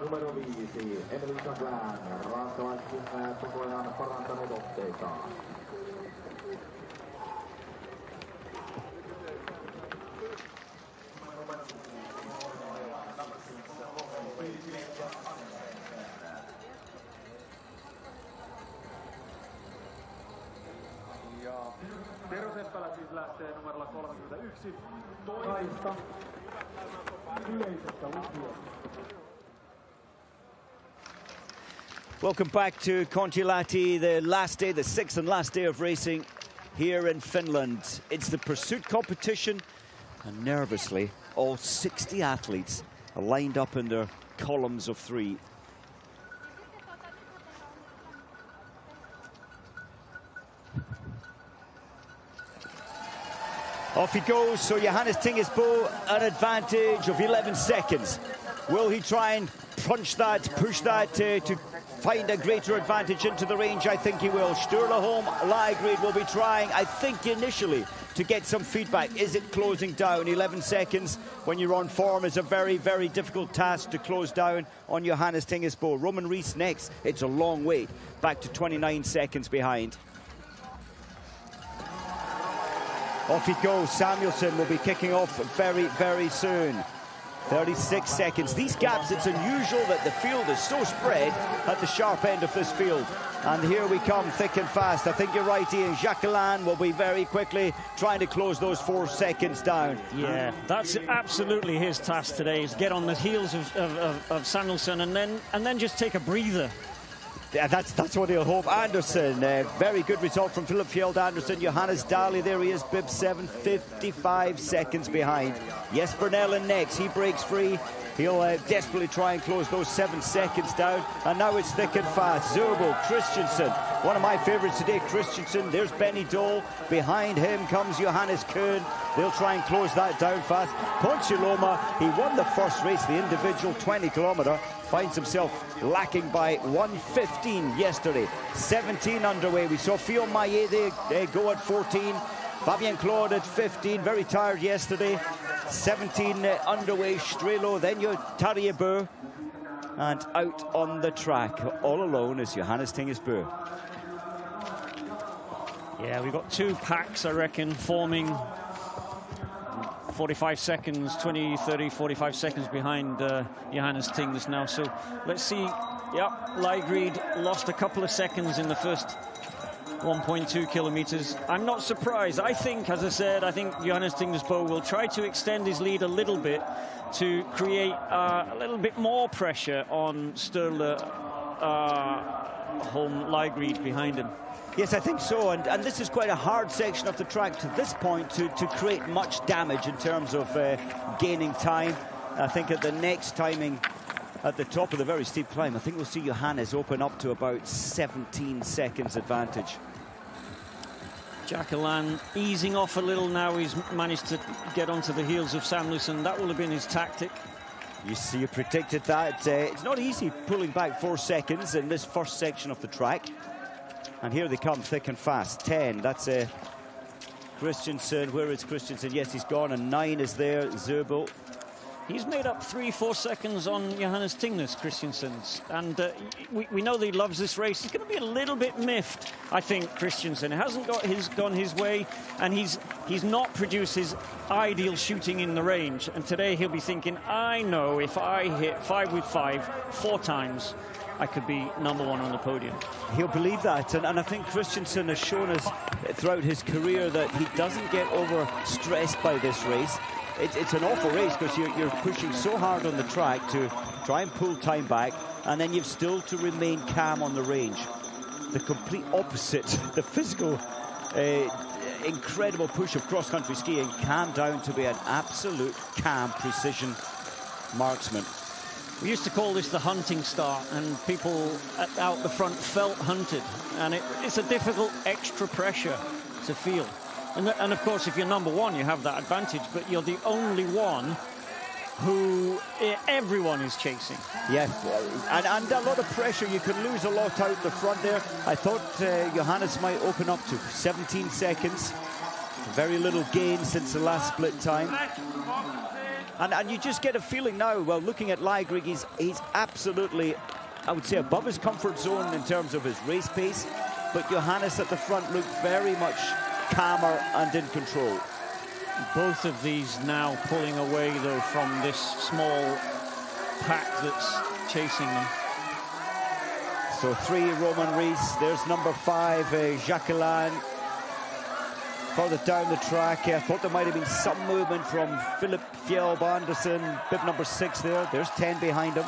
Numero 5, Emily Kaplan, ranskalaisten koko ajan parantanut otteitaan. Peruseppälä siis lähtee numerolla 31. Kaista yleisestä lukioon. Welcome back to Kontiolahti, the last day, the sixth and last day of racing here in Finland. It's the pursuit competition, and nervously, all 60 athletes are lined up in their columns of three. Off he goes, so Johannes Tingesbo, an advantage of 11 seconds. Will he try and punch that, push that to find a greater advantage into the range? I think he will. Sturlaholm, Lygrid will be trying, I think initially, to get some feedback. Is it closing down? 11 seconds when you're on form is a very, very difficult task to close down on Johannes Tingesbo. Roman Rees next. It's a long wait, back to 29 seconds behind. Off he goes. Samuelsson will be kicking off very, very soon. 36 seconds. These gaps, it's unusual that the field is so spread at the sharp end of this field. And here we come, thick and fast. I think you're right, Ian. Jacqueline will be very quickly trying to close those 4 seconds down. Yeah, that's absolutely his task today, is get on the heels of Samuelsson and then just take a breather. Yeah, that's what he'll hope. Anderson, very good result from Philip Fjeld Anderson. Johannes Daly, there he is, bib 7, 55 seconds behind. Jesper Nellen next, he breaks free. He'll desperately try and close those 7 seconds down. And now it's thick and fast. Zerbo, Christensen, one of my favourites today, Christensen. There's Benny Dole. Behind him comes Johannes Kuhn. They'll try and close that down fast. Ponsiloma, he won the first race, the individual 20-kilometre. Finds himself lacking by 1:15 yesterday. 17 underway. We saw Fio Maillet go at 14. Fabien Claude at 15. Very tired yesterday. 17 underway. Strelo, then you're Tarjebø. And out on the track, all alone, is Johannes Tingesbo. Yeah, we've got 2 packs, I reckon, forming 45 seconds, 20, 30, 45 seconds behind Johannes Tingnes now. So let's see. Yep, Lygrid lost a couple of seconds in the first 1.2 kilometers. I'm not surprised. I think, as I said, I think Johannes Tingesbo will try to extend his lead a little bit to create a little bit more pressure on Sturla Holm Lygrid behind him. Yes, I think so, and this is quite a hard section of the track to this point to create much damage in terms of gaining time. I think at the next timing at the top of the very steep climb, I think we'll see Johannes open up to about 17 seconds advantage. Jacqueline easing off a little now. He's managed to get onto the heels of Samuelsson. That will have been his tactic. You see, you predicted that. It's not easy pulling back 4 seconds in this first section of the track. And here they come, thick and fast. 10, that's Christensen. Where is Christensen? Yes, he's gone, and 9 is there, Zerbo. He's made up 3-4 seconds on Johannes Tingnes, Christensen's. And we know that he loves this race. He's going to be a little bit miffed, I think, Christensen. It hasn't gone his way, and he's not produced his ideal shooting in the range. And today he'll be thinking, I know if I hit 5 with 5 4 times, I could be #1 on the podium. He'll believe that, and I think Christensen has shown us throughout his career that he doesn't get overstressed by this race. It's an awful race because you're pushing so hard on the track to try and pull time back, and then you've still to remain calm on the range. The complete opposite, the physical, incredible push of cross-country skiing, calmed down to be an absolute calm precision marksman. We used to call this the hunting start, and people out the front felt hunted, and it's a difficult extra pressure to feel. And of course, if you're #1, you have that advantage, but you're the only one who everyone is chasing. Yeah, and a lot of pressure. You could lose a lot out the front there. I thought Johannes might open up to 17 seconds. Very little gain since the last split time. And you just get a feeling now, well, looking at Leigrid, he's absolutely, I would say, above his comfort zone in terms of his race pace. But Johannes at the front looked very much calmer and in control. Both of these now pulling away, though, from this small pack that's chasing them. So 3, Roman Rees. There's #5, Jacqueline. Further down the track, I thought there might have been some movement from Philip Fjeld Andersen, bib #6 there. There's 10 behind him.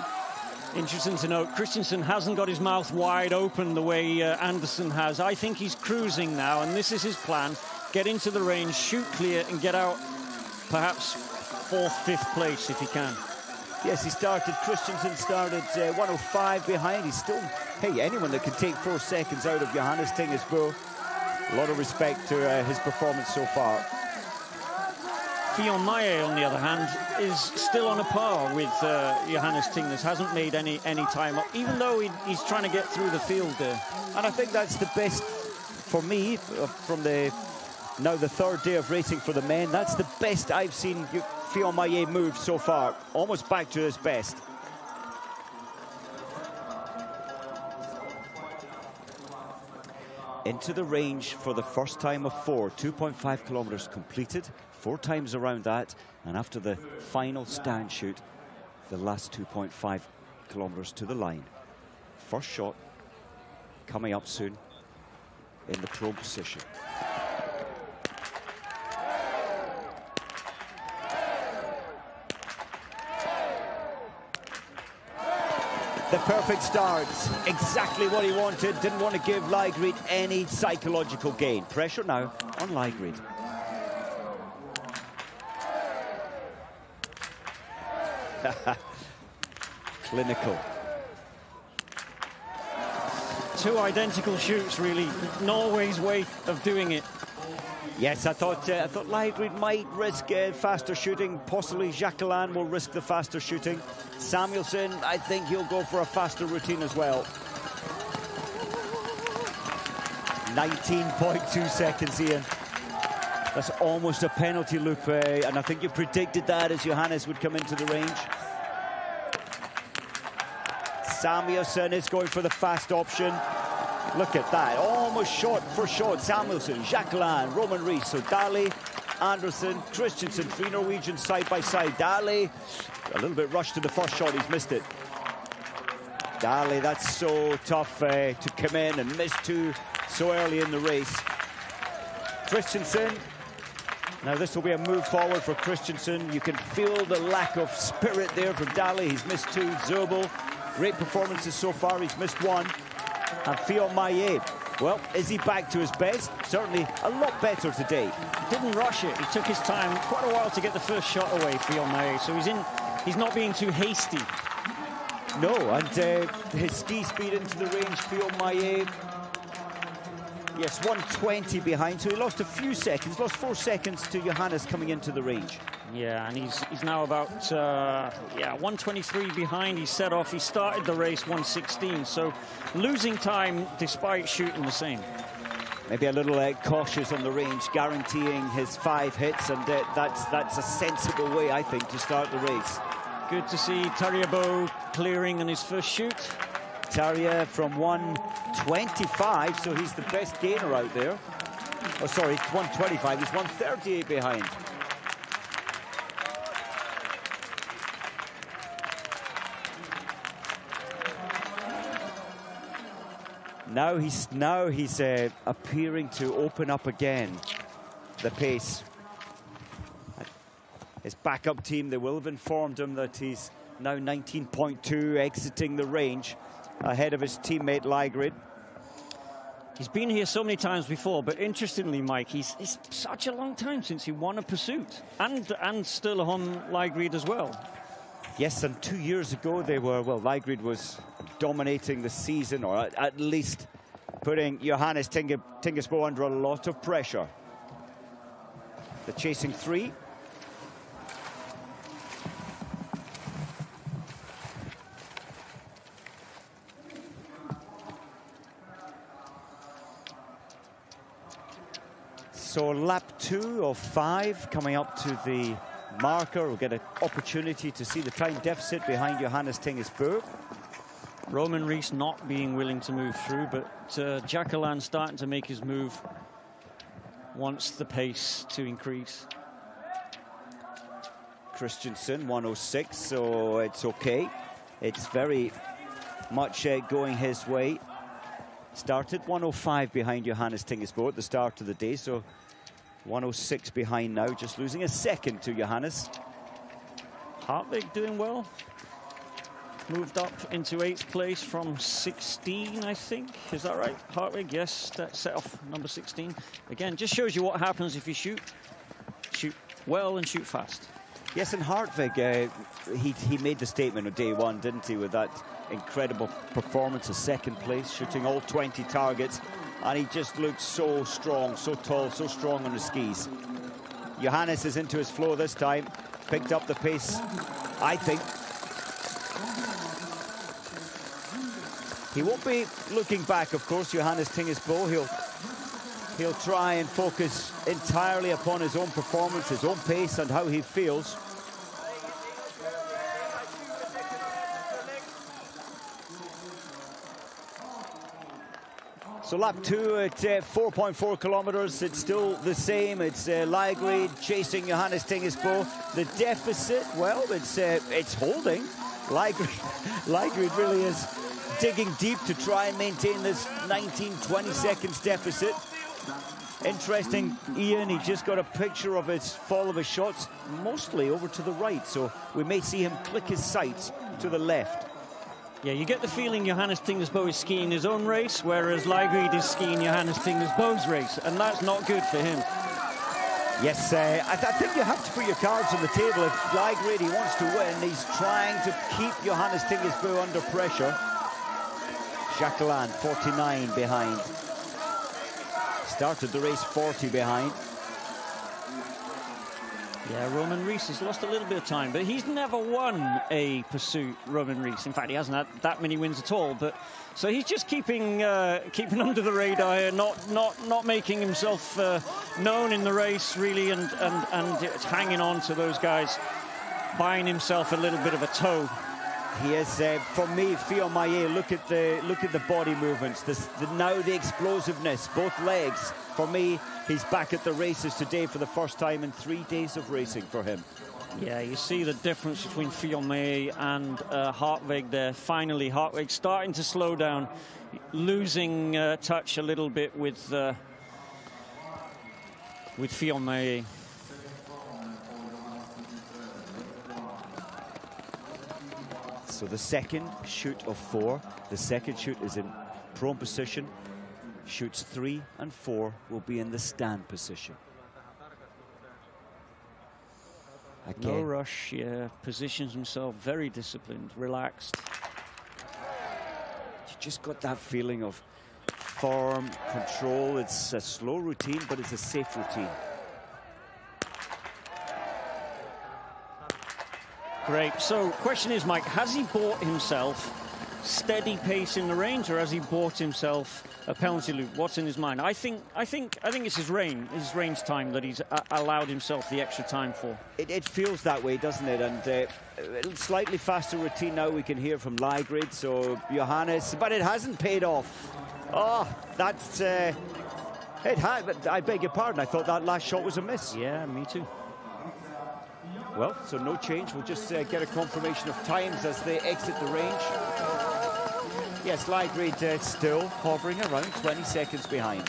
Interesting to note, Christensen hasn't got his mouth wide open the way Andersen has. I think he's cruising now, and this is his plan. Get into the range, shoot clear, and get out perhaps 4th, 5th place if he can. Yes, Christensen started 105 behind. He's still, hey, anyone that can take 4 seconds out of Johannes Tingesbo. A lot of respect to his performance so far. Fionn Maillet, on the other hand, is still on a par with Johannes Tingnes, hasn't made any time up, even though he's trying to get through the field there. And I think that's the best, for me, from now the 3rd day of racing for the men, that's the best I've seen Fionn Maillet move so far, almost back to his best. Into the range for the first time of 4, 2.5 kilometers completed, 4 times around that, and after the final stand shoot, the last 2.5 kilometers to the line. First shot coming up soon in the prone position. The perfect start, exactly what he wanted. Didn't want to give Leigrid any psychological gain. Pressure now on Leigrid. Clinical. 2 identical shoots, really. Norway's way of doing it. Yes, I thought Leigrid might risk faster shooting. Possibly Jacqueline will risk the faster shooting. Samuelsson, I think he'll go for a faster routine as well. 19.2 seconds, Ian. That's almost a penalty loop, and I think you predicted that as Johannes would come into the range. Samuelsson is going for the fast option. Look at that, almost shot for shot. Samuelsson, Jacqueline, Roman Rees. So Dali, Andersen, Christensen, 3 Norwegians side by side. Dali, a little bit rushed to the first shot, he's missed it. Dali, that's so tough to come in and miss 2 so early in the race. Christensen, now this will be a move forward for Christensen. You can feel the lack of spirit there from Dali. He's missed 2. Zobel, great performances so far, he's missed 1. And Fionn Maillet, well, is he back to his best? Certainly a lot better today. He didn't rush it. He took his time, quite a while to get the first shot away, Fionn Maillet. So he's not being too hasty. No, and his ski speed into the range, Fionn Maillet, yes, 120 behind. So he lost a few seconds, lost 4 seconds to Johannes coming into the range. Yeah, and he's now about 123 behind. He set off. He started the race 116, so losing time despite shooting the same. Maybe a little cautious on the range, guaranteeing his 5 hits, and that's a sensible way, I think, to start the race. Good to see Tarjabo clearing on his first shoot. Tarja from 125, so he's the best gainer out there. Oh, sorry, 125. He's 138 behind. Now he's appearing to open up again the pace. His backup team, they will have informed him that he's now 19.2, exiting the range ahead of his teammate Ligrid. He's been here so many times before, but interestingly, Mike, it's such a long time since he won a pursuit, and Sturlaholm Ligrid as well. Yes, and 2 years ago they were, well, Ligrid was dominating the season, or at least putting Johannes Tingesbo under a lot of pressure. The chasing three. So lap 2 of 5 coming up to the marker. We'll get an opportunity to see the time deficit behind Johannes Tingesbo. Roman Rees not being willing to move through, but Jacqueline starting to make his move, wants the pace to increase. Christensen 106, so it's okay. It's very much going his way. Started 105 behind Johannes Tingesbo at the start of the day, so 106 behind now, just losing a second to Johannes. Hartwig doing well. Moved up into 8th place from 16, I think. Is that right, Hartwig? Yes, that set off number 16. Again, just shows you what happens if you shoot well and shoot fast. Yes, and Hartwig, he made the statement on day one, didn't he, with that incredible performance of 2nd place, shooting all 20 targets, and he just looked so strong, so tall, so strong on the skis. Johannes is into his flow this time, picked up the pace, I think. He won't be looking back, of course, Johannes Tingesbo. He'll try and focus entirely upon his own performance, his own pace, and how he feels. So lap 2 at 4.4 kilometers. It's still the same. It's Ligrid chasing Johannes Tingesbo. The deficit, well, it's holding. Ligrid really is digging deep to try and maintain this 19-20 seconds deficit. Interesting, Ian, he just got a picture of his fall of his shots, mostly over to the right, so we may see him click his sights to the left. Yeah, you get the feeling Johannes Tingesbo is skiing his own race, whereas Ligrid is skiing Johannes Tingesbo's race, and that's not good for him. Yes, I think you have to put your cards on the table. If Ligrid, he wants to win, he's trying to keep Johannes Tingesbo under pressure. Jacqueline, 49 behind. Started the race 40 behind. Yeah, Roman Rees has lost a little bit of time, but he's never won a pursuit, Roman Rees. In fact, he hasn't had that many wins at all. But so he's just keeping under the radar here, not making himself known in the race really, and hanging on to those guys, buying himself a little bit of a toe. He is, for me, Fillon-Maillet, look at the body movements, now the explosiveness, both legs. For me, he's back at the races today for the first time in 3 days of racing for him. Yeah, you see the difference between Fillon-Maillet and Hartwig there. Finally, Hartwig starting to slow down, losing touch a little bit with Fillon-Maillet. So the second shoot of 4, the second shoot is in prone position. Shoots 3 and 4 will be in the stand position. Again. No rush, yeah, positions himself very disciplined, relaxed. You just got that feeling of firm control. It's a slow routine, but it's a safe routine. Great. So, question is, Mike, has he bought himself steady pace in the range, or has he bought himself a penalty loop? What's in his mind? I think it's his range time that he's allowed himself the extra time for. It feels that way, doesn't it? And a slightly faster routine now we can hear from Ligrid. So Johannes, but it hasn't paid off. Oh, that's it had. But I beg your pardon. I thought that last shot was a miss. Yeah, me too. Well, so no change. We'll just get a confirmation of times as they exit the range. Yes, Ligrid still hovering around 20 seconds behind.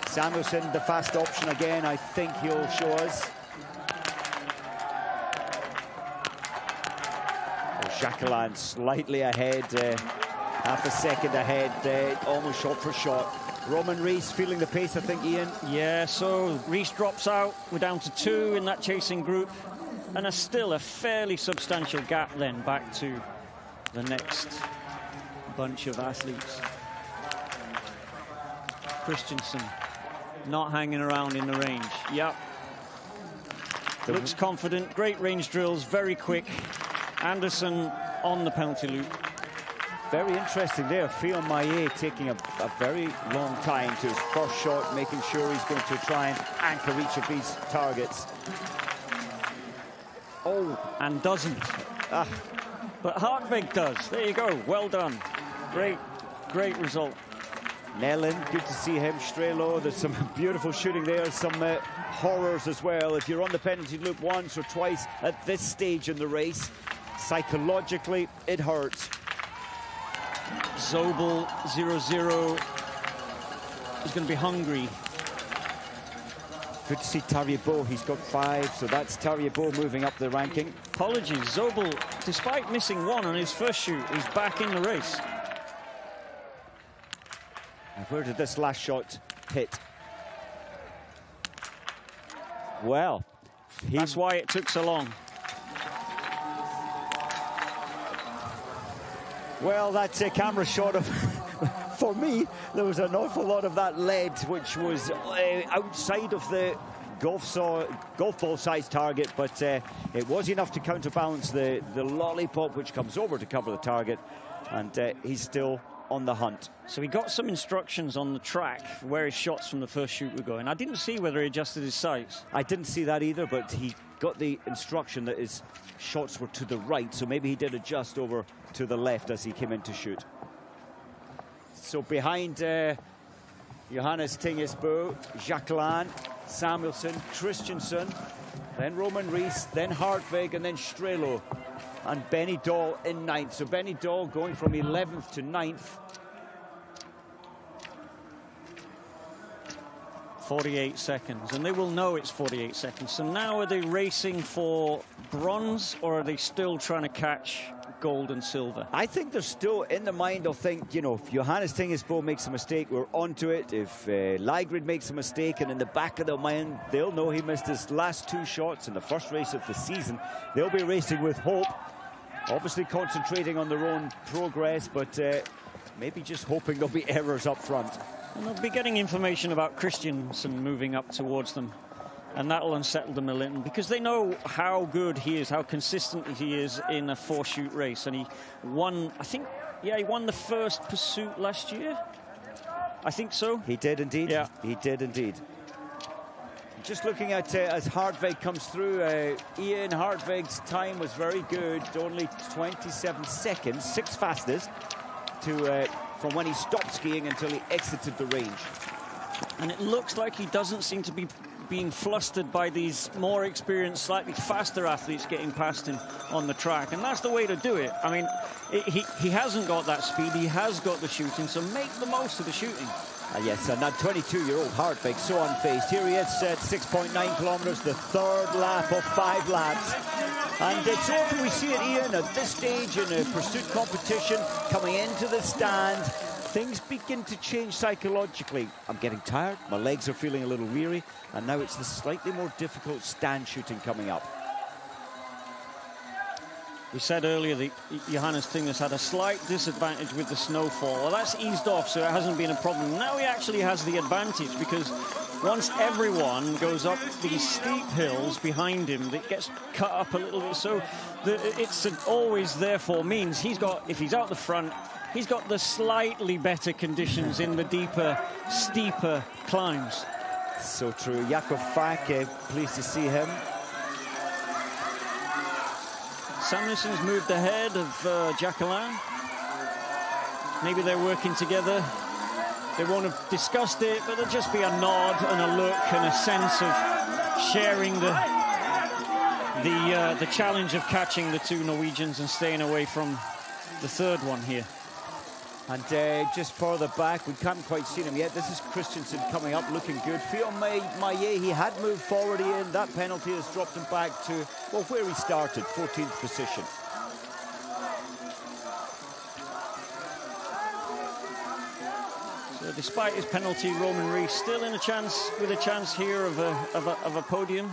Samuelson, the fast option again, I think he'll show us. Jacqueline slightly ahead, half a second ahead, almost shot for shot. Roman Rees feeling the pace, I think, Ian. Yeah, so Rees drops out. We're down to 2 in that chasing group. And still a fairly substantial gap then back to the next bunch of athletes. Christensen not hanging around in the range. Yep. Looks confident. Great range drills, very quick. Anderson on the penalty loop. Very interesting there. Fion Maillet taking a very long time to his first shot, making sure he's going to try and anchor each of these targets. Oh, and doesn't. But Hartwig does. There you go. Well done. Great result. Nellin, good to see him. Strelo, there's some beautiful shooting there, some horrors as well. If you're on the penalty loop once or twice at this stage in the race, psychologically, it hurts. Zobel, 0-0, is going to be hungry. Good to see Tariabo, he's got 5, so that's Tariabo moving up the ranking. Apologies, Zobel, despite missing 1 on his first shoot, is back in the race. And where did this last shot hit? Well, that's why it took so long. Well, that's a camera shot of, for me, there was an awful lot of that lead, which was outside of the golf ball size target, but it was enough to counterbalance the lollipop, which comes over to cover the target, and he's still on the hunt. So he got some instructions on the track where his shots from the first shoot were going. I didn't see whether he adjusted his sights. I didn't see that either, but he got the instruction that his shots were to the right, so maybe he did adjust over to the left as he came in to shoot. So behind Johannes Tingesbo, Jacqueline, Samuelson, Christensen, then Roman Rees, then Hartwig, and then Strelo. And Benny Dahl in 9th. So Benny Dahl going from 11th to 9th. 48 seconds, and they will know it's 48 seconds. So now are they racing for bronze, or are they still trying to catch gold and silver? I think they're still in the mind. They'll think, you know, if Johannes Tingesbo makes a mistake, we're onto it. If Ligrid makes a mistake, and in the back of their mind, they'll know he missed his last 2 shots in the first race of the season. They'll be racing with hope, obviously concentrating on their own progress, but maybe just hoping there'll be errors up front. And they'll be getting information about Christensen moving up towards them, and that'll unsettle them a little, because they know how good he is, how consistent he is in a 4-shoot race. And he won, I think, yeah, he won the first pursuit last year. I think so. He did indeed. Yeah. He did indeed. Just looking at as Hartwig comes through, Ian Hartwig's time was very good, only 27 seconds, 6th fastest to from when he stopped skiing until he exited the range. And it looks like he doesn't seem to be being flustered by these more experienced, slightly faster athletes getting past him on the track. And that's the way to do it. I mean, he hasn't got that speed, he has got the shooting, so make the most of the shooting. Yes, and that 22-year-old Hartwig, so unfazed. Here he is at 6.9 kilometers, the 3rd lap of 5 laps. And so often we see it, Ian, at this stage in a pursuit competition, coming into the stand, things begin to change psychologically. I'm getting tired, my legs are feeling a little weary, and now it's the slightly more difficult stand shooting coming up. We said earlier that Johannes Tinges had a slight disadvantage with the snowfall. Well, that's eased off, so it hasn't been a problem. Now he actually has the advantage, because once everyone goes up these steep hills behind him, it gets cut up a little bit. So it's always, therefore, means he's got, if he's out the front, he's got the slightly better conditions in the deeper, steeper climbs. So true. Jakob Falk, pleased to see him. Samuelson's moved ahead of Jacqueline. Maybe they're working together. They won't have discussed it, but there'll just be a nod and a look and a sense of sharing the challenge of catching the 2 Norwegians and staying away from the 3rd one here. And just further back, we can't quite see him yet. This is Christensen coming up, looking good. Fion-Maillet, he had moved forward, Ian. That penalty has dropped him back to, well, where he started, 14th position. So despite his penalty, Roman Rees still with a chance here of a podium.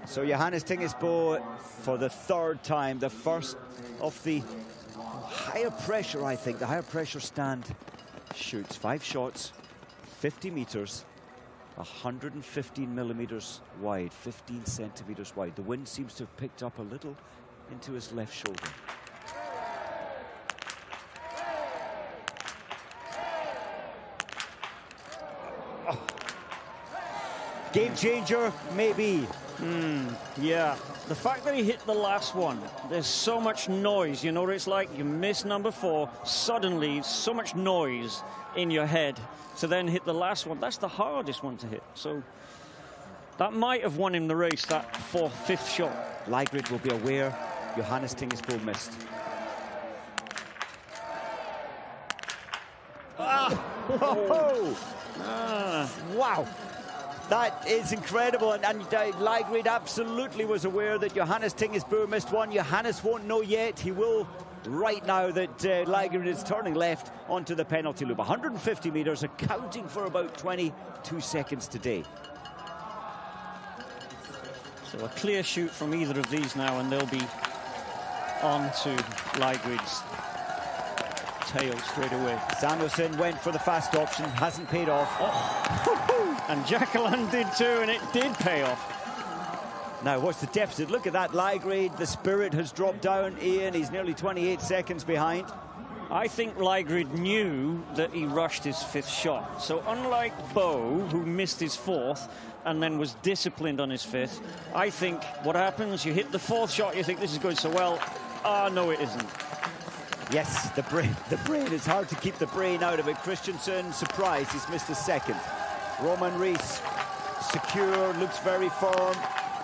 So Johannes Tingesbø for the third time, the first of the higher pressure, I think, the higher pressure stand shoots. 5 shots, 50 meters, 115 millimeters wide, 15 centimeters wide. The wind seems to have picked up a little into his left shoulder. Oh. Game changer, maybe. Yeah, the fact that he hit the last one, there's so much noise. You know what it's like? You miss number 4, suddenly so much noise in your head to then hit the last one. That's the hardest one to hit. So that might have won him the race, that 5th shot. Leigrid will be aware Johannes Tingesbø missed. Wow. That is incredible, and Leigrid absolutely was aware that Johannes Tingesbø missed one. Johannes won't know yet. He will right now that Leigrid is turning left onto the penalty loop. 150 meters, accounting for about 22 seconds today. So a clear shoot from either of these now, and they'll be on to Leigrid's tail straight away. Samuelson went for the fast option, hasn't paid off. And Jacqueline did too, and it did pay off. Now, what's the deficit? Look at that, Leigrid. The spirit has dropped down, Ian. He's nearly 28 seconds behind. I think Leigrid knew that he rushed his 5th shot. So unlike Bo, who missed his 4th and then was disciplined on his 5th, I think what happens, you hit the 4th shot, you think this is going so well. Ah, no, it isn't. Yes, the brain. It's hard to keep the brain out of it. Christensen, surprised, he's missed his 2nd. Roman Rees, secure, looks very firm.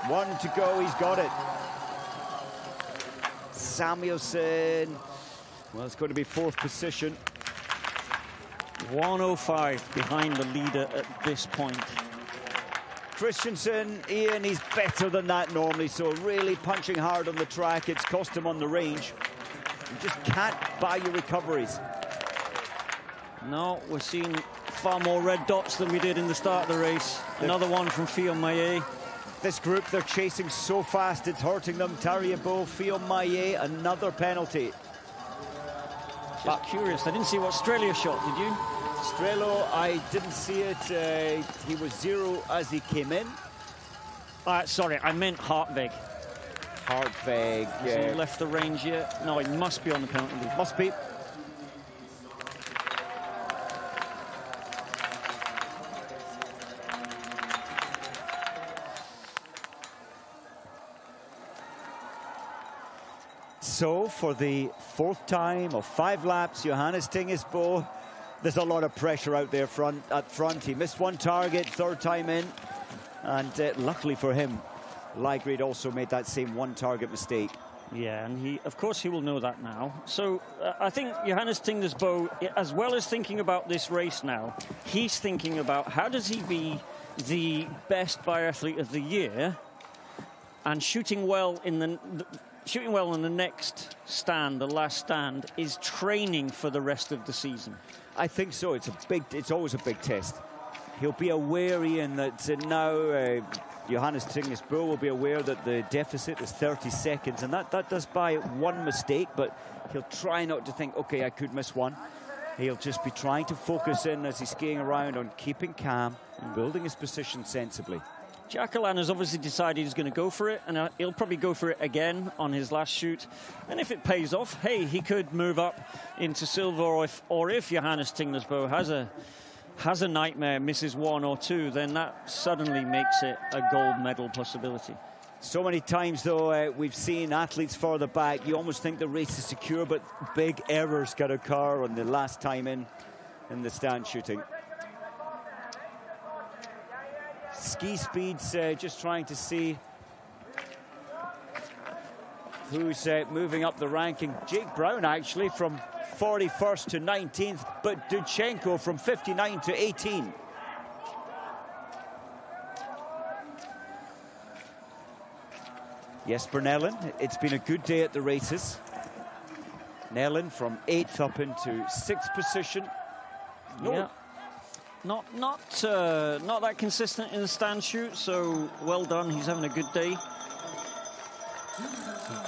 1 to go, he's got it. Samuelson, well, it's going to be 4th position. 105 behind the leader at this point. Christensen, Ian, he's better than that normally, so really punching hard on the track. It's cost him on the range. You just can't buy your recoveries. No, we're seeing far more red dots than we did in the start of the race. Another one from Fion-Maillet. This group, they're chasing so fast, it's hurting them. Tariabo, Fion-Maillet, another penalty. Just curious, I didn't see what Strelio shot, did you? Strello, I didn't see it. He was 0 as he came in. Sorry, I meant Hartvig. Hartvig, Has he left the range yet? No, he must be on the penalty. Must be. So, for the 4th time of 5 laps, Johannes Tingesbø, there's a lot of pressure out there up front. He missed 1 target, 3rd time in, and luckily for him, Leigrid also made that same 1 target mistake. Yeah, and of course he will know that now. So I think Johannes Tingesbø, as well as thinking about this race now, he's thinking about how does he be the best biathlete of the year, and shooting well in the next stand, the last stand, is training for the rest of the season. I think so. It's always a big test. He'll be aware, Ian, that now Johannes Tingesbø will be aware that the deficit is 30 seconds, and that does buy 1 mistake, but he'll try not to think, okay, I could miss 1. He'll just be trying to focus in as he's skiing around on keeping calm and building his position sensibly. Jacqueline has obviously decided he's going to go for it, and he'll probably go for it again on his last shoot. And if it pays off, hey, he could move up into silver, or if Johannes Tingesbø has a nightmare, misses 1 or 2, then that suddenly makes it a gold medal possibility. So many times, though, we've seen athletes further back. You almost think the race is secure, but big errors can occur on the last time in the stand shooting. Ski speeds, just trying to see who's moving up the ranking. Jake Brown, actually, from 41st to 19th, but Dudchenko from 59 to 18. Jesper Nellen, it's been a good day at the races. Nellen from 8th up into 6th position. Yeah. Not that consistent in the stand shoot, so well done. He's having a good day.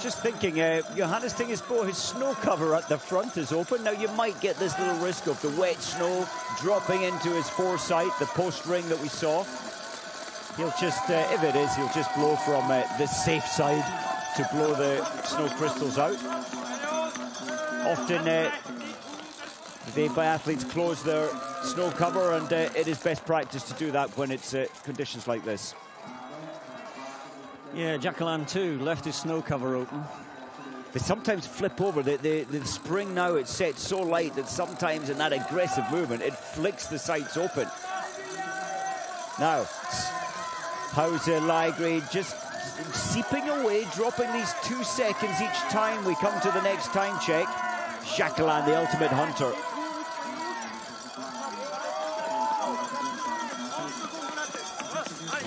Just thinking, Johannes Tingesbo, his snow cover at the front is open. Now you might get this little risk of the wet snow dropping into his foresight, the post ring that we saw. He'll just, if it is, he'll just blow from the safe side to blow the snow crystals out. Often the biathletes close their snow cover, and it is best practice to do that when it's conditions like this. Yeah, Jacqueline too left his snow cover open. They sometimes flip over. The spring now, it's set so light that sometimes in that aggressive movement, it flicks the sights open. Now, how's Ligrade just seeping away, dropping these 2 seconds each time we come to the next time check. Jacqueline, the ultimate hunter.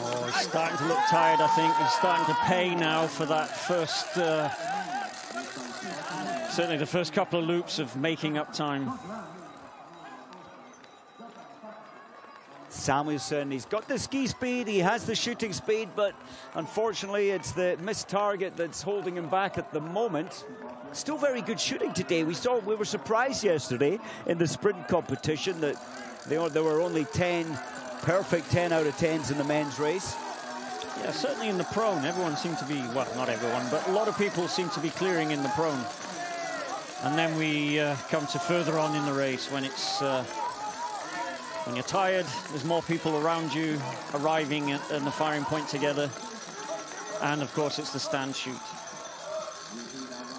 Oh, he's starting to look tired, I think. He's starting to pay now for that first, certainly the first couple of loops of making up time. Samuelsson, he's got the ski speed, he has the shooting speed, but unfortunately it's the missed target that's holding him back at the moment. Still very good shooting today. We were surprised yesterday in the sprint competition that there were only 10 perfect 10 out of 10s in the men's race. Yeah, certainly in the prone, everyone seemed to be, well, not everyone, but a lot of people seem to be clearing in the prone. And then we come to further on in the race when it's when you're tired, there's more people around you arriving at the firing point together. And of course, it's the stand shoot.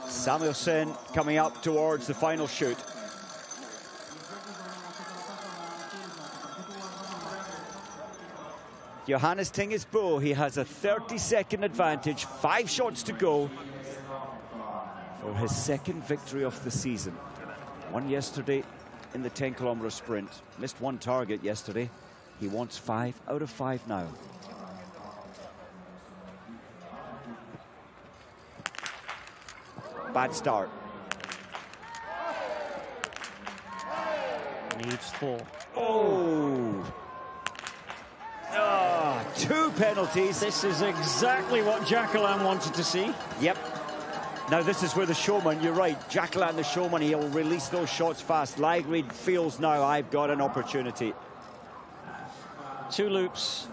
Samuelsson coming up towards the final shoot. Johannes Tingesbo, he has a 30-second advantage, 5 shots to go for his second victory of the season. One yesterday in the 10-kilometer sprint. Missed 1 target yesterday. He wants 5 out of 5 now. Bad start. Needs 4. Oh! 2 penalties. This is exactly what Jacqueline wanted to see. Yep. Now this is where the showman, you're right, Jacqueline the showman, he'll release those shots fast. Ligrade feels now, I've got an opportunity. 2 loops.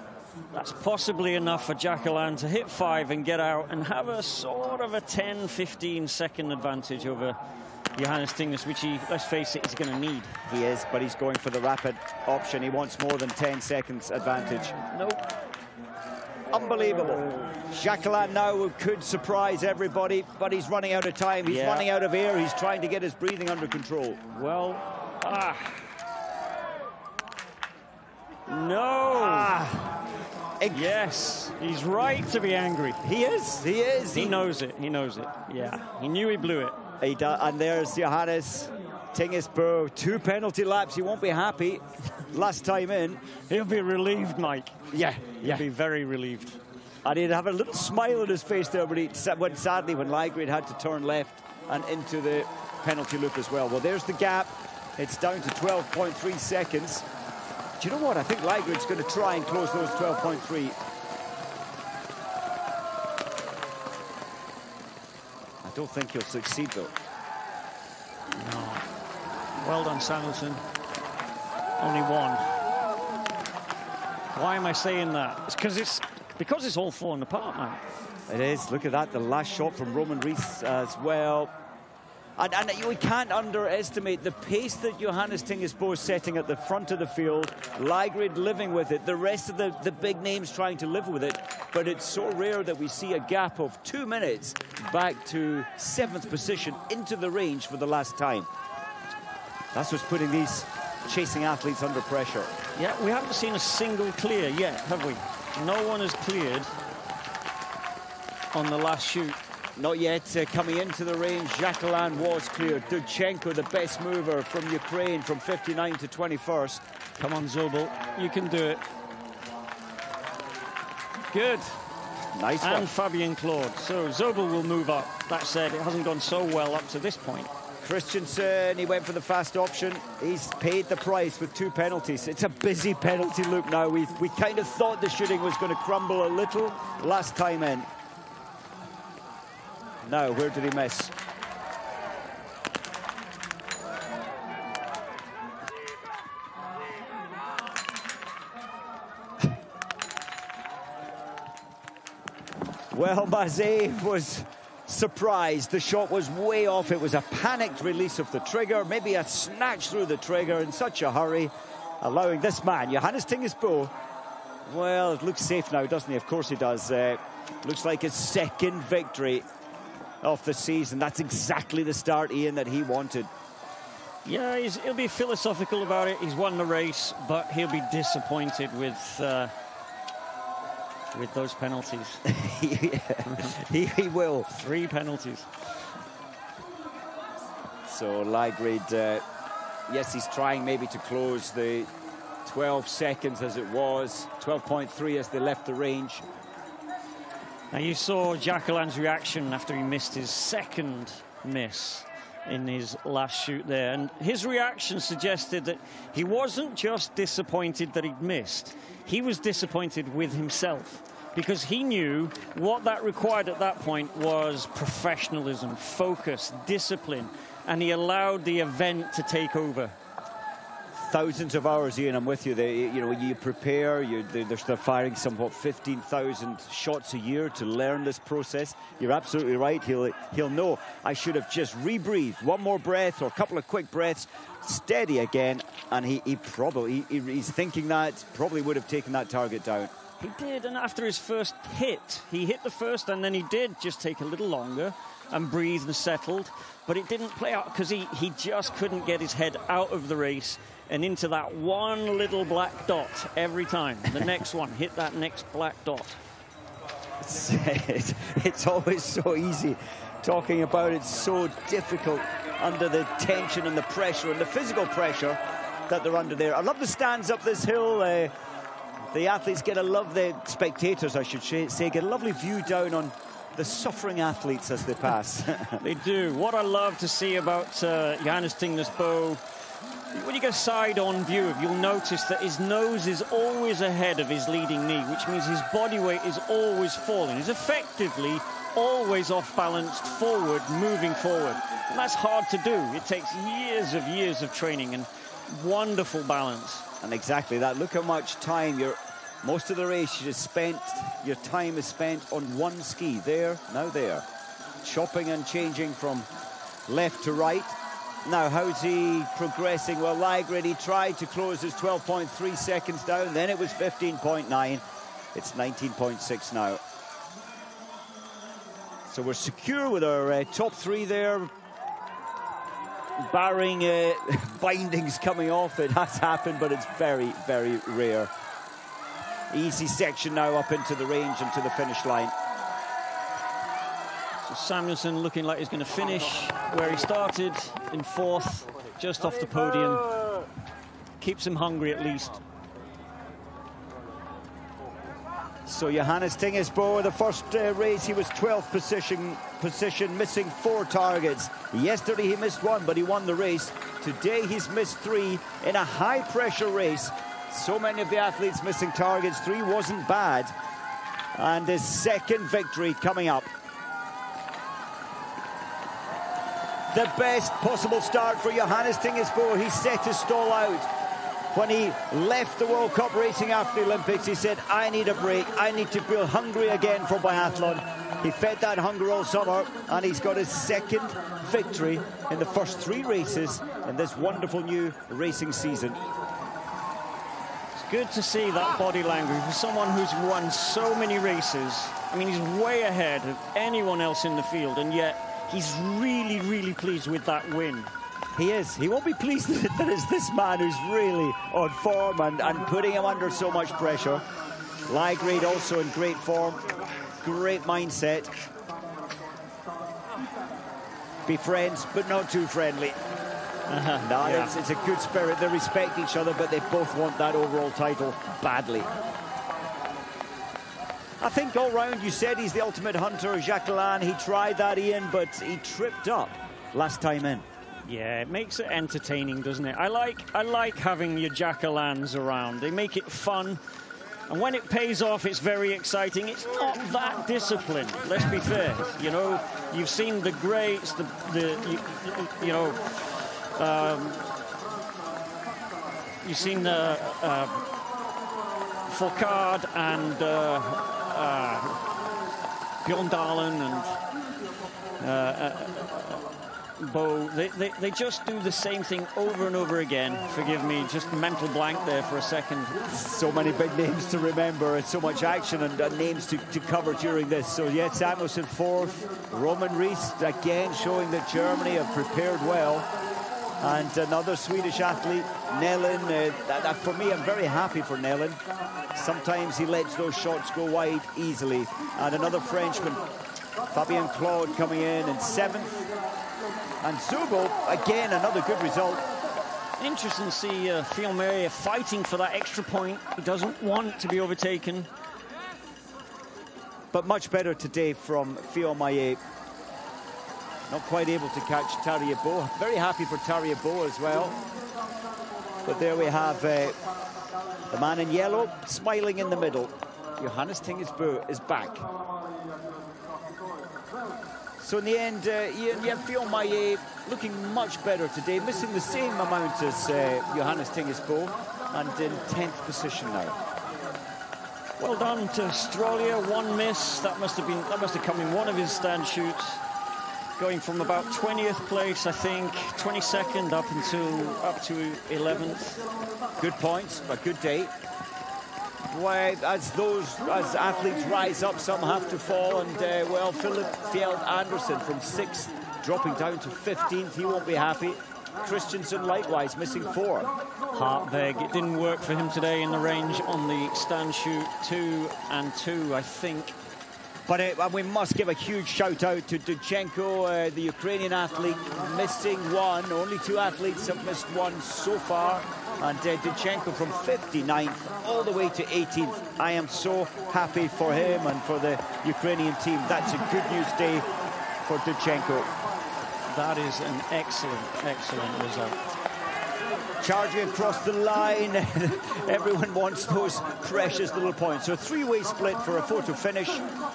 That's possibly enough for Jacqueline to hit 5 and get out and have a sort of a 10-15 second advantage over Johannes Tingesbo, which he, let's face it, is going to need. He is, but he's going for the rapid option. He wants more than 10 seconds advantage. Nope. Unbelievable. Jacqueline now could surprise everybody, but he's running out of time. He's running out of air. He's trying to get his breathing under control. Well, no. Yes, he's right to be angry. He is. He is. He knows it. He knows it. Yeah, he knew he blew it. He does, and there's Johannes Tingesbo. 2 penalty laps. He won't be happy. Last time in. He'll be relieved, Mike. Yeah. He'll be very relieved. And he'd have a little smile on his face there, but he went sadly when Ligrade had to turn left and into the penalty loop as well. Well, there's the gap. It's down to 12.3 seconds. Do you know what? I think Ligrade's going to try and close those 12.3. I don't think he'll succeed, though. No. Well done, Samuelsson. Only 1. Why am I saying that? It's because it's all falling apart, man. It is. Look at that. The last shot from Roman Rees as well. And we can't underestimate the pace that Johannes Tingesbo is setting at the front of the field. Ligrade living with it. The rest of the big names trying to live with it. But it's so rare that we see a gap of 2 minutes back to 7th position into the range for the last time. That's what's putting these chasing athletes under pressure. Yeah, we haven't seen a single clear yet, have we? No one has cleared on the last shoot. Not yet. Coming into the range, Jacqueline was cleared. Dudchenko, the best mover from Ukraine, from 59 to 21st. Come on, Zobel, you can do it. Good. Nice one. And Fabien Claude. So Zobel will move up. That said, it hasn't gone so well up to this point. Christensen, he went for the fast option. He's paid the price with 2 penalties. It's a busy penalty loop now. We kind of thought the shooting was going to crumble a little last time in. Now, where did he miss? Well, Mazet was surprised. The shot was way off. It was a panicked release of the trigger, maybe a snatch through the trigger in such a hurry, allowing this man, Johannes Tingesbo, well, it looks safe now, doesn't he? Of course he does. Looks like his second victory of the season. That's exactly the start, Ian, that he wanted. Yeah, he'll be philosophical about it. He's won the race, but he'll be disappointed with those penalties. he will. 3 penalties. So Ligrid, yes, he's trying maybe to close the 12 seconds as it was, 12.3 as they left the range. Now you saw Jacqueline's reaction after he missed his second miss in his last shoot there, and his reaction suggested that he wasn't just disappointed that he'd missed, he was disappointed with himself, because he knew what that required at that point was professionalism, focus, discipline, and he allowed the event to take over. Thousands of hours, Ian, I'm with you. You prepare, they're firing some, what, 15,000 shots a year to learn this process. You're absolutely right. He'll know, I should have just rebreathed, one more breath or a couple of quick breaths, steady again, and he's thinking that, probably would have taken that target down. He did, and after his first hit, he hit the first, and then he did just take a little longer and breathed and settled, but it didn't play out because he just couldn't get his head out of the race and into that one little black dot every time. The next one, hit that next black dot. It's always so easy talking about it, so difficult under the tension and the pressure and the physical pressure that they're under there. I love the stands up this hill. The athletes get a love, the spectators, I should say, get a lovely view down on the suffering athletes as they pass. They do. What I love to see about Johannes Tingesbo, when you get a side-on view, you'll notice that his nose is always ahead of his leading knee, which means his body weight is always falling. He's effectively always off-balanced forward, moving forward. And that's hard to do. It takes years of training and wonderful balance. And exactly that. Look how much time most of the race your time is spent on one ski. There, now there. Chopping and changing from left to right. Now, how's he progressing? Well, Ligrid, he tried to close his 12.3 seconds down. Then it was 15.9. It's 19.6 now. So we're secure with our top 3 there. Barring bindings coming off, it has happened, but it's very, very rare. Easy section now up into the range and to the finish line. So Samuelson looking like he's going to finish where he started, in 4th, just off the podium. Keeps him hungry at least. So Johannes Tingesbo, the first race, he was 12th position, missing 4 targets. Yesterday he missed 1, but he won the race. Today he's missed 3 in a high-pressure race. So many of the athletes missing targets. 3 wasn't bad. And his second victory coming up. The best possible start for Johannes Tingesbo. He set his stall out. When he left the World Cup racing after the Olympics, he said, I need a break. I need to feel hungry again for biathlon. He fed that hunger all summer, and he's got his second victory in the first 3 races in this wonderful new racing season. It's good to see that body language for someone who's won so many races. I mean, he's way ahead of anyone else in the field, and yet he's really, really pleased with that win. He is. He won't be pleased that it's this man who's really on form and putting him under so much pressure. Ligreed also in great form, great mindset. Be friends, but not too friendly. It's a good spirit. They respect each other, but they both want that overall title badly. I think all round you said he's the ultimate hunter, Jacqueline. He tried that, Ian, but he tripped up last time in. Yeah, it makes it entertaining, doesn't it? I like having your Jacquelines around. They make it fun. And when it pays off, it's very exciting. It's not that disciplined, let's be fair. You know, you've seen the greats, you've seen Foucault and Bjorn Dahlen and Bo. They just do the same thing over and over again. Forgive me, just mental blank there for a second. So many big names to remember and so much action and names to cover during this. So yeah, Samuelson fourth, Roman Rees again showing that Germany have prepared well. And another Swedish athlete, Nellin. For me, I'm very happy for Nellin. Sometimes he lets those shots go wide easily. And another Frenchman, Fabien Claude, coming in seventh. And Zubo, again, another good result. Interesting to see Fielmeyer fighting for that extra point. He doesn't want to be overtaken. But much better today from Fielmeyer. Not quite able to catch Tariabo. Very happy for Tariabo as well. But there we have the man in yellow smiling in the middle. Johannes Tingesbø is back. So in the end, Ian, yeah, Fielmeyer looking much better today, missing the same amount as Johannes Tingesbø, and in 10th position now. Well done to Strolia, one miss. That must have come in one of his stand shoots. Going from about 20th place, I think, 22nd up to 11th. Good points, a good day. Why, as athletes rise up, some have to fall, and well, Philip Fjeld Andersen from 6th, dropping down to 15th. He won't be happy. Christensen likewise missing 4. Hartveg, it didn't work for him today in the range on the stand shoot 2 and 2, I think. But we must give a huge shout out to Duchenko, the Ukrainian athlete, missing 1. Only 2 athletes have missed 1 so far. And Duchenko from 59th all the way to 18th. I am so happy for him and for the Ukrainian team. That's a good news day for Duchenko. That is an excellent result. Charging across the line. Everyone wants those precious little points. So a 3-way split for a photo finish.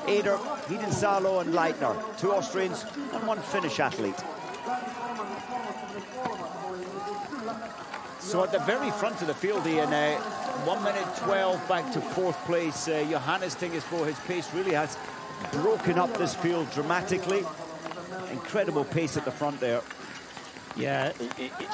Eder, Hidensalo and Leitner. 2 Austrians and 1 Finnish athlete. So at the very front of the field, in 1 minute 12 back to 4th place. Johannes Tingesbø, his pace really has broken up this field dramatically. Incredible pace at the front there. Yeah,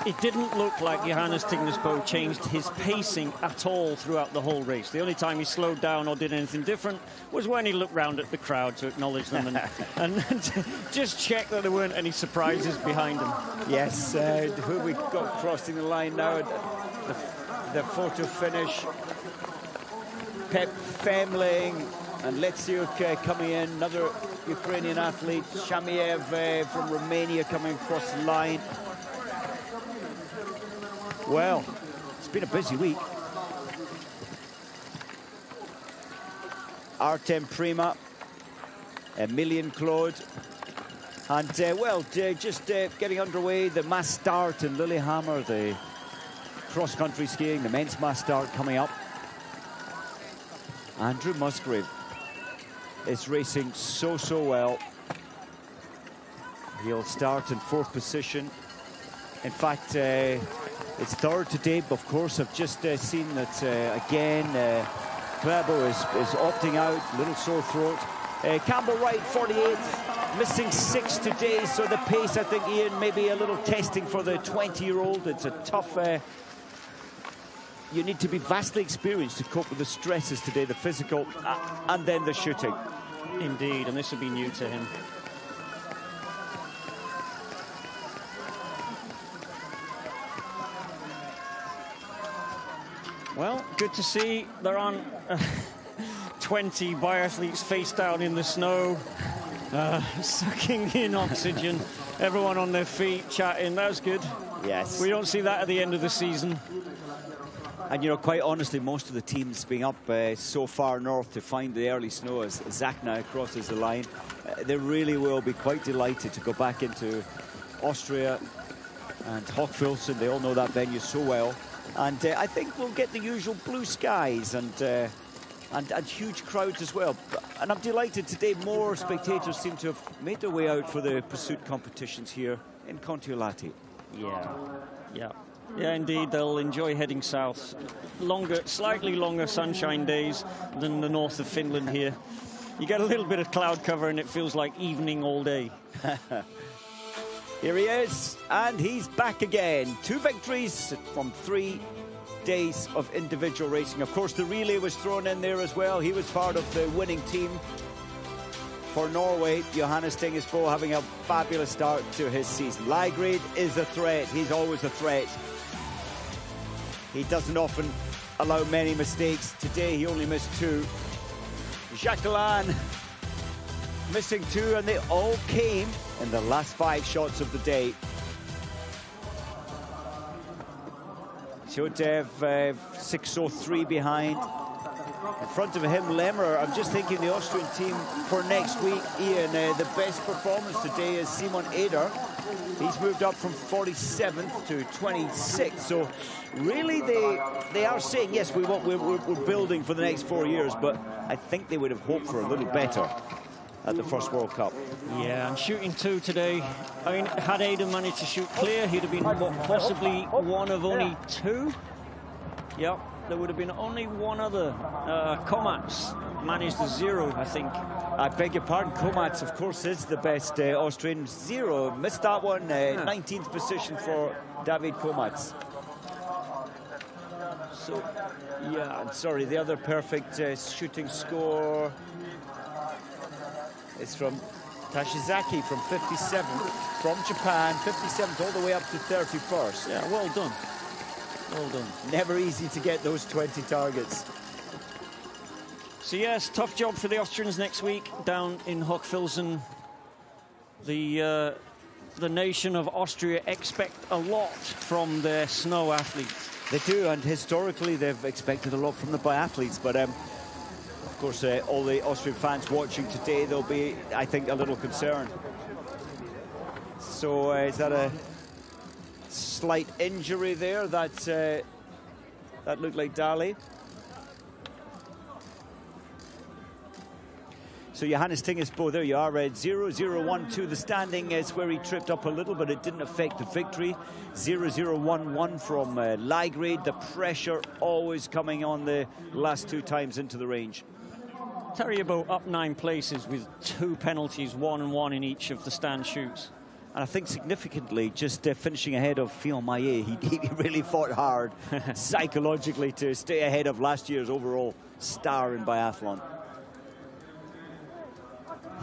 it didn't look like Johannes Tingesbø changed his pacing at all throughout the whole race. The only time he slowed down or did anything different was when he looked round at the crowd to acknowledge them and just check that there weren't any surprises behind him. Yes, who we got crossing the line now? The photo finish. Pep Femling and Letsiuk coming in. Another Ukrainian athlete. Shamiev from Romania coming across the line. Well, it's been a busy week. Artem Prima, Emilian Claude, and well, just getting underway. The mass start in Lillehammer, the cross-country skiing, the men's mass start coming up. Andrew Musgrave is racing so well. He'll start in 4th position. In fact, it's 3rd today. Of course, I've just seen that again. Klæbo is opting out, little sore throat. Campbell Wright, 48th, missing 6 today. So the pace, I think, Ian, maybe a little testing for the 20-year-old. It's a tough. You need to be vastly experienced to cope with the stresses today, the physical and then the shooting. Indeed, and this will be new to him. Well, good to see they're on 20 biathletes face down in the snow, sucking in oxygen. Everyone on their feet, chatting. That was good. Yes. We don't see that at the end of the season. And, you know, quite honestly, most of the teams being up so far north to find the early snow as Zach now crosses the line, they really will be quite delighted to go back into Austria and Hochfilzen. They all know that venue so well. And I think we'll get the usual blue skies and huge crowds as well. And I'm delighted today more spectators seem to have made their way out for the pursuit competitions here in Kontiolahti. Yeah, indeed, they'll enjoy heading south. Slightly longer sunshine days than the north of Finland here. You get a little bit of cloud cover and it feels like evening all day. Here he is, and he's back again. 2 victories from 3 days of individual racing. Of course, the relay was thrown in there as well. He was part of the winning team for Norway. Johannes Tingesbo having a fabulous start to his season. Ligrid is a threat. He's always a threat. He doesn't often allow many mistakes. Today, he only missed 2. Jacqueline missing 2, and they all came in the last 5 shots of the day. Chotev 6:03 behind. In front of him, Lemmer. I'm just thinking the Austrian team for next week, Ian, the best performance today is Simon Eder. He's moved up from 47th to 26th. So really they are saying, yes, we're building for the next 4 years, but I think they would have hoped for a little better at the first World Cup. Yeah, and shooting 2 today. I mean, had Eder managed to shoot clear, he'd have been possibly one of only 2. Yep, there would have been only one other. Komats managed the 0, I think. I beg your pardon, Komats, of course, is the best Austrian. 0, missed that one. 19th position for David Komats. So, yeah, I'm sorry, the other perfect shooting score is from Tashizaki from 57th, from Japan, 57th all the way up to 31st. Yeah, well done. Well done. Never easy to get those 20 targets. So yes, tough job for the Austrians next week down in Hochfilzen. The nation of Austria expect a lot from their snow athletes. They do, and historically they've expected a lot from the biathletes, but of course all the Austrian fans watching today, they'll be, I think, a little concerned. So is that a slight injury there? That looked like Dali. So Johannes Tingesbo, there you are, 0-0-1-2. The standing is where he tripped up a little, but it didn't affect the victory. 0-0-1-1 from Ligrid. The pressure always coming on the last 2 times into the range. Tariabo up 9 places with 2 penalties, 1 and 1 in each of the stand shoots. And I think significantly, just finishing ahead of Fion Maillet, he really fought hard psychologically to stay ahead of last year's overall star in biathlon.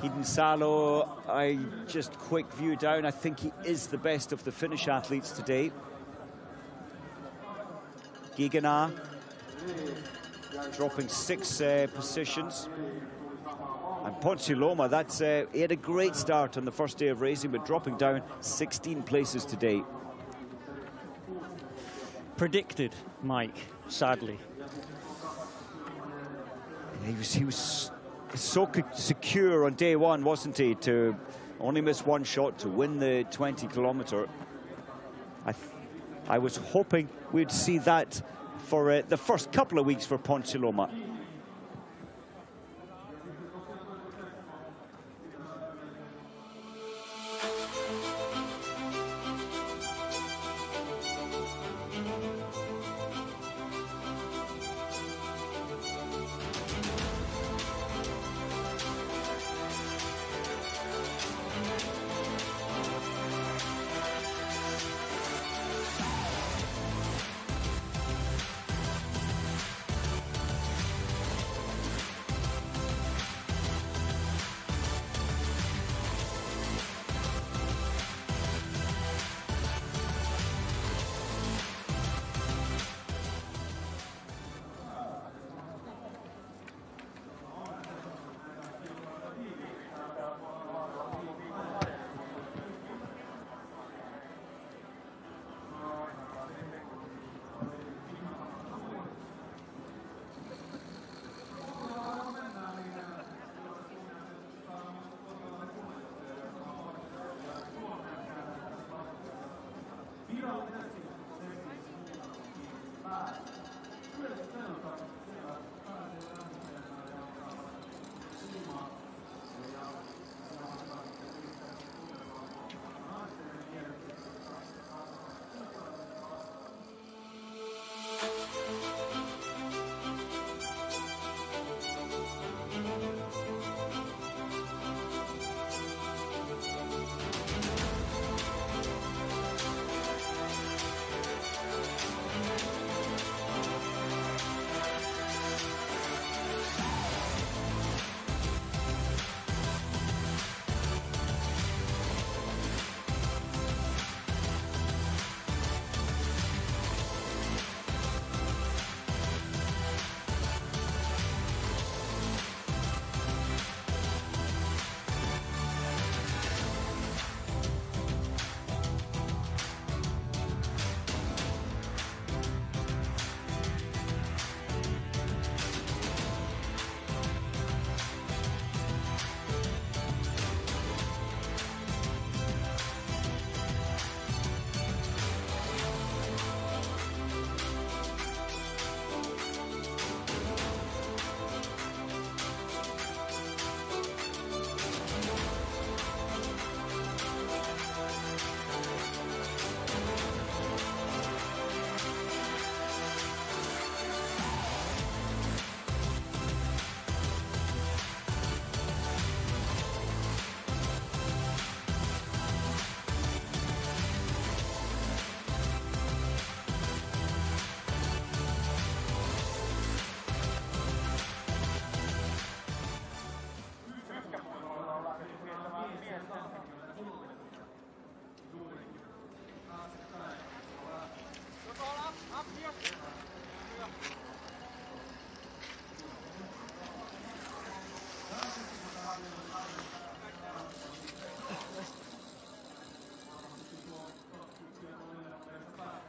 Hidden Salo, I just quick view down. I think he is the best of the Finnish athletes today. Gigana dropping 6 positions. And Ponsiloma, he had a great start on the first day of racing, but dropping down 16 places today. Predicted, Mike, sadly. He was so secure on day 1, wasn't he, to only miss 1 shot to win the 20-kilometer. I was hoping we'd see that for the first couple of weeks for Ponsiloma.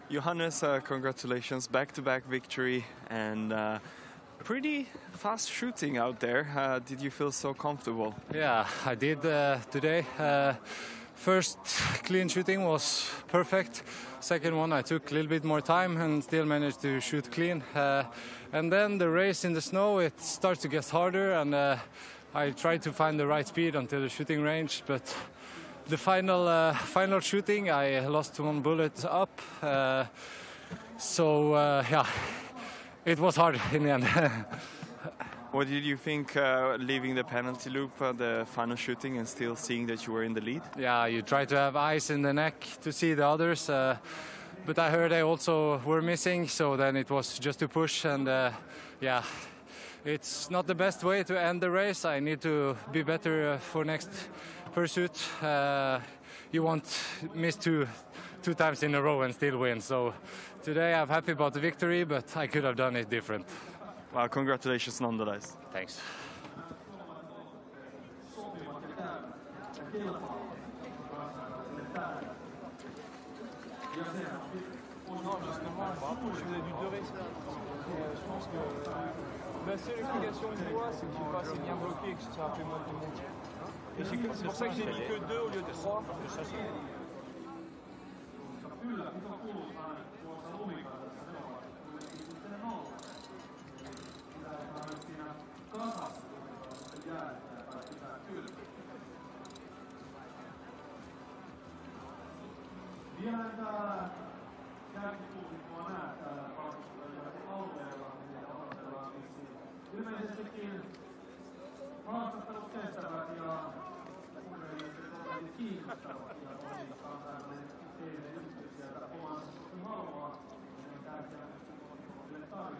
Johannes, congratulations, back-to-back victory and pretty fast shooting out there. Did you feel so comfortable? Yeah, I did today. First clean shooting was perfect. Second one I took a little bit more time and still managed to shoot clean. And then the race in the snow, it starts to get harder, and I tried to find the right speed until the shooting range, but the final shooting, I lost one bullet up. Yeah, it was hard in the end. What did you think leaving the penalty loop, the final shooting, and still seeing that you were in the lead? Yeah, you try to have eyes in the neck to see the others, but I heard they also were missing, so then it was just to push, and yeah, it's not the best way to end the race. I need to be better for next pursuit. You won't miss two times in a row and still win, so today I'm happy about the victory, but I could have done it different. Well, congratulations nonetheless. Thanks. La seule explication une fois, c'est que je suis pas assez bien bloqué et que je suis rappelé moins de monde. Et c'est pour ça que j'ai mis que 2 au lieu de 3. Ilmeisestikin haastattelut kestävät ja kiinnostavat ja oli kansainvälinen TV-yhdistys sieltä omassa haluaa, niin tärkeää tarvitaan.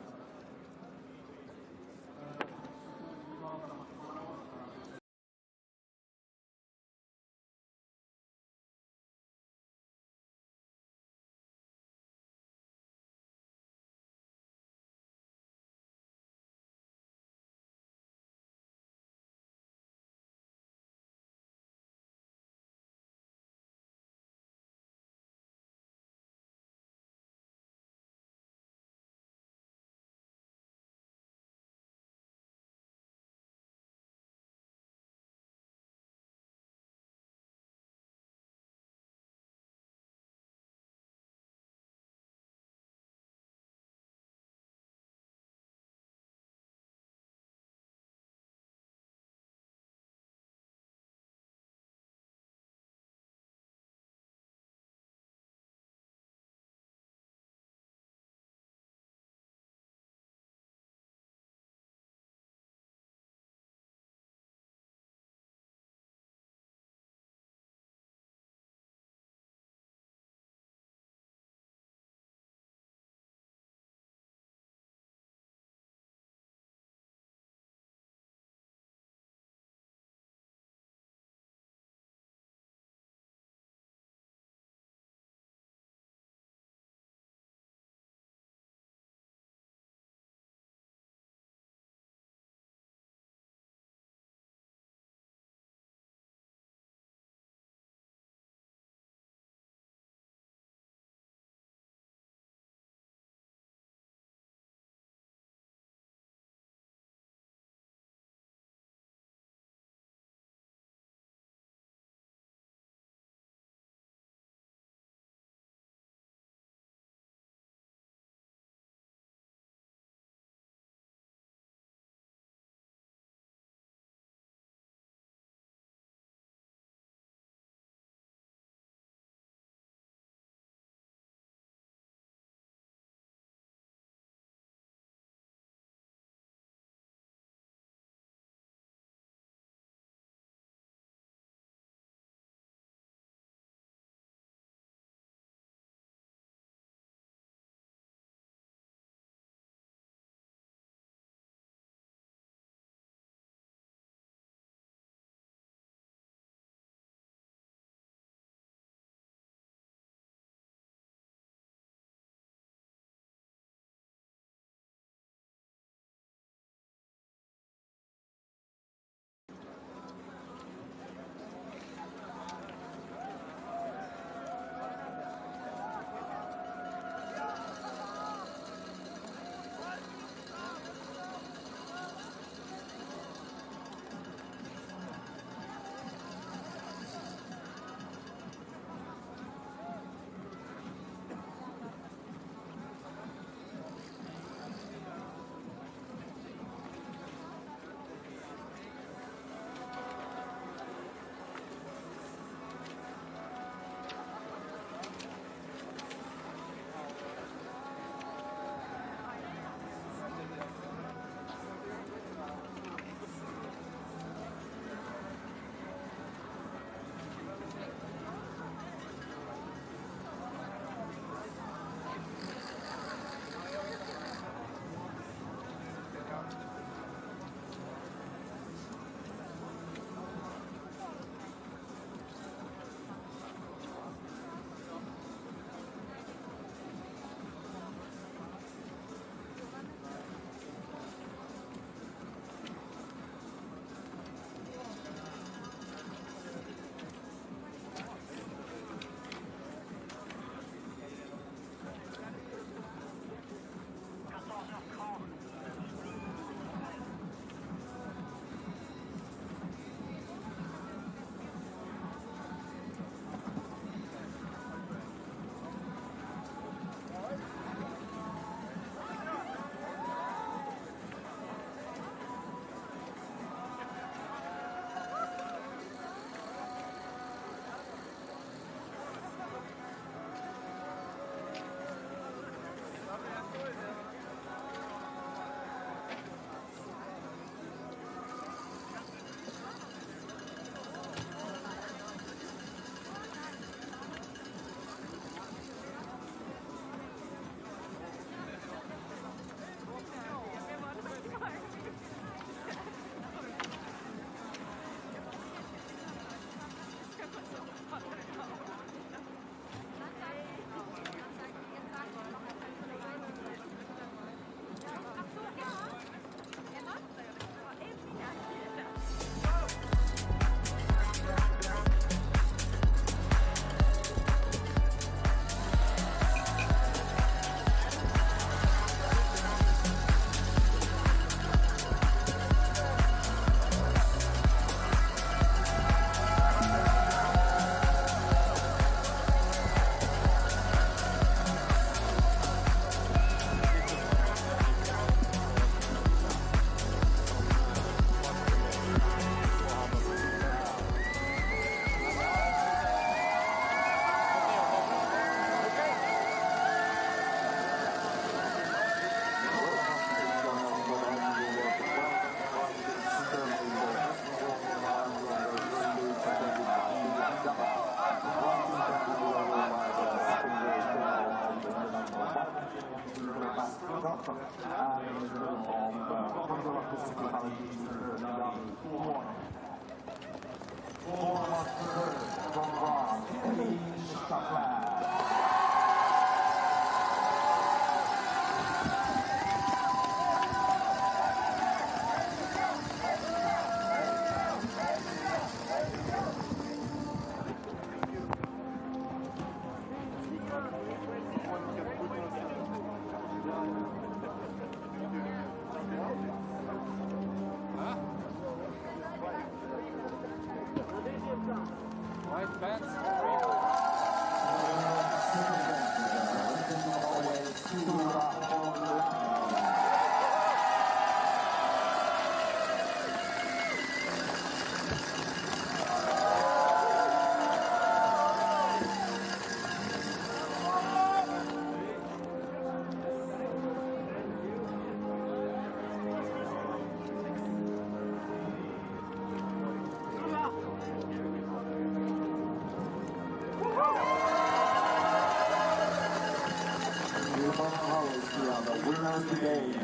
Winner today,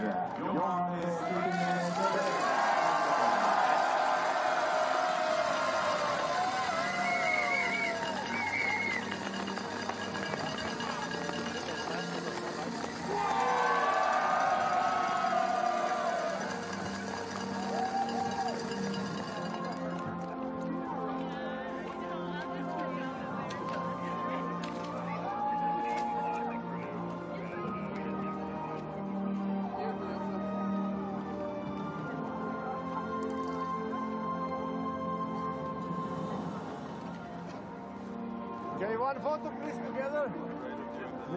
Okay, one photo please together.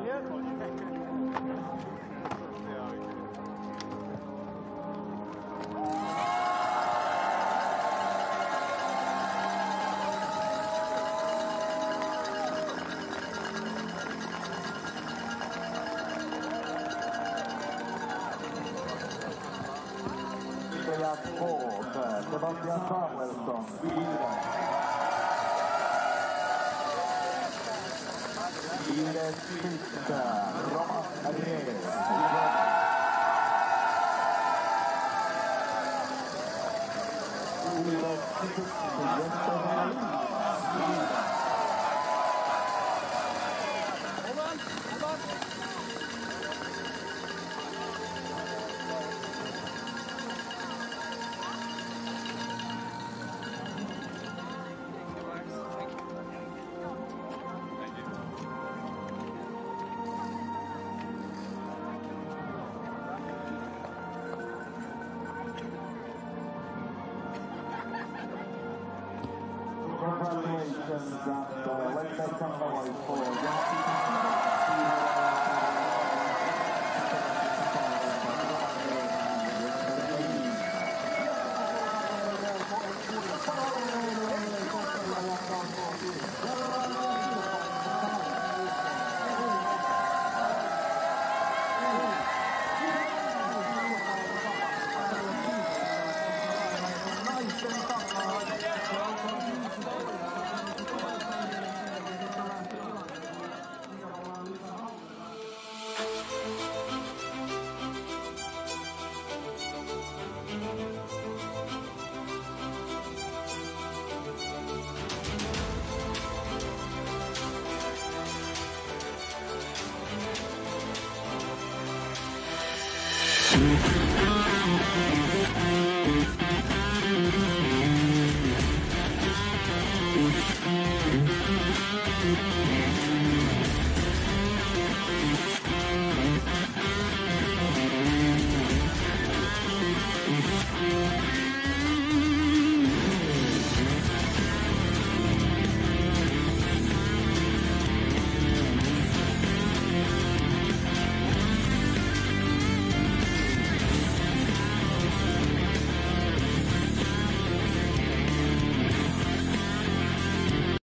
Here. Sebastian Samuelsson, mira. Ines Fiska, Roma Ariel. Congratulations, and let's make some noise for Thank you.